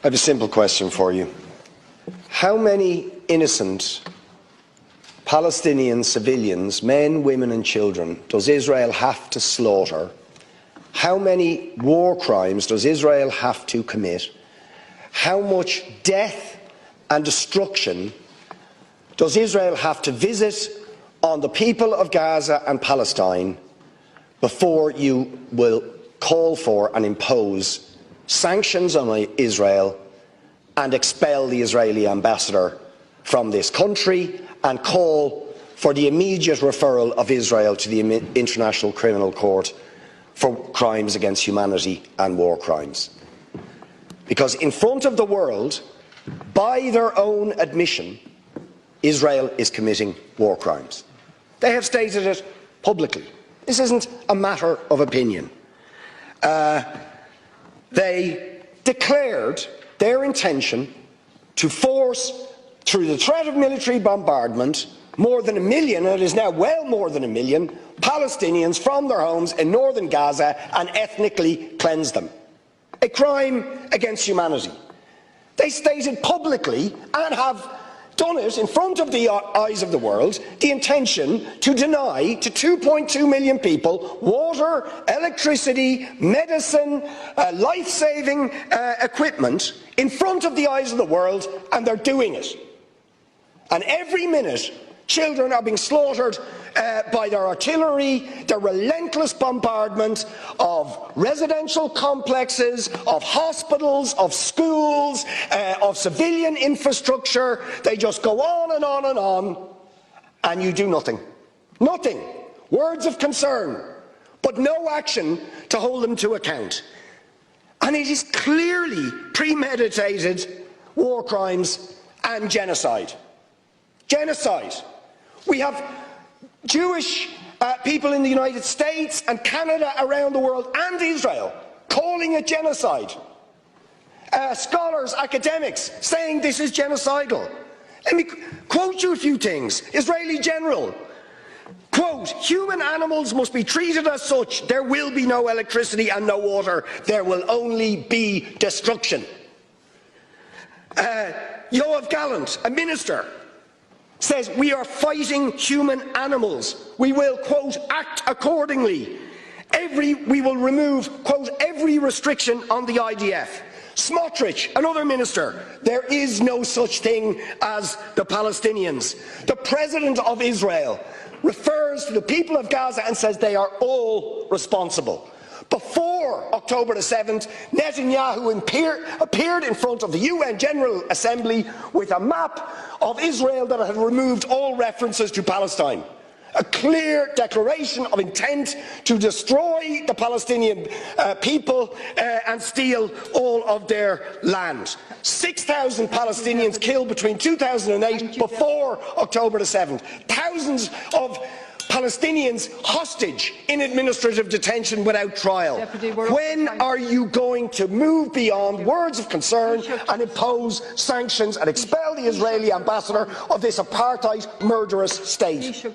I have a simple question for you. How many innocent Palestinian civilians, men, women and children, does Israel have to slaughter? How many war crimes does Israel have to commit? How much death and destruction does Israel have to visit on the people of Gaza and Palestine before you will call for and impose sanctions on Israel and expel the Israeli ambassador from this country and call for the immediate referral of Israel to the International Criminal Court for crimes against humanity and war crimes? Because in front of the world, by their own admission, Israel is committing war crimes. They have stated it publicly. This isn't a matter of opinion. They declared their intention to force, through the threat of military bombardment, more than 1 million, and it is now well more than 1 million, Palestinians from their homes in northern Gaza and ethnically cleanse them. A crime against humanity. They stated publicly, and have done it in front of the eyes of the world, the intention to deny to 2.2 million people water, electricity, medicine, life-saving equipment in front of the eyes of the world, and they're doing it. And every minute, children are being slaughtered by their artillery, their relentless bombardment of residential complexes, of hospitals, of schools, of civilian infrastructure. They just go on and on and on, and you do nothing. Nothing. Words of concern, but no action to hold them to account. And it is clearly premeditated war crimes and genocide. Genocide. We have Jewish people in the United States and Canada, around the world, and Israel calling it genocide. Scholars, academics saying this is genocidal. Let me quote you a few things. Israeli general, quote, "Human animals must be treated as such. There will be no electricity and no water. There will only be destruction." Yoav Gallant, a minister, says we are fighting human animals. We will, quote, "act accordingly. We will remove, quote, every restriction on the IDF." Smotrich, another minister, there is no such thing as the Palestinians. The president of Israel refers to the people of Gaza and says they are all responsible. Before October the 7th, Netanyahu appeared in front of the UN General Assembly with a map of Israel that had removed all references to Palestine. A clear declaration of intent to destroy the Palestinian people and steal all of their land. 6,000 Palestinians killed between 2008 before October the 7th. Thousands of Palestinians hostage in administrative detention without trial. When are you going to move beyond words of concern and impose sanctions and expel the Israeli ambassador of this apartheid murderous state?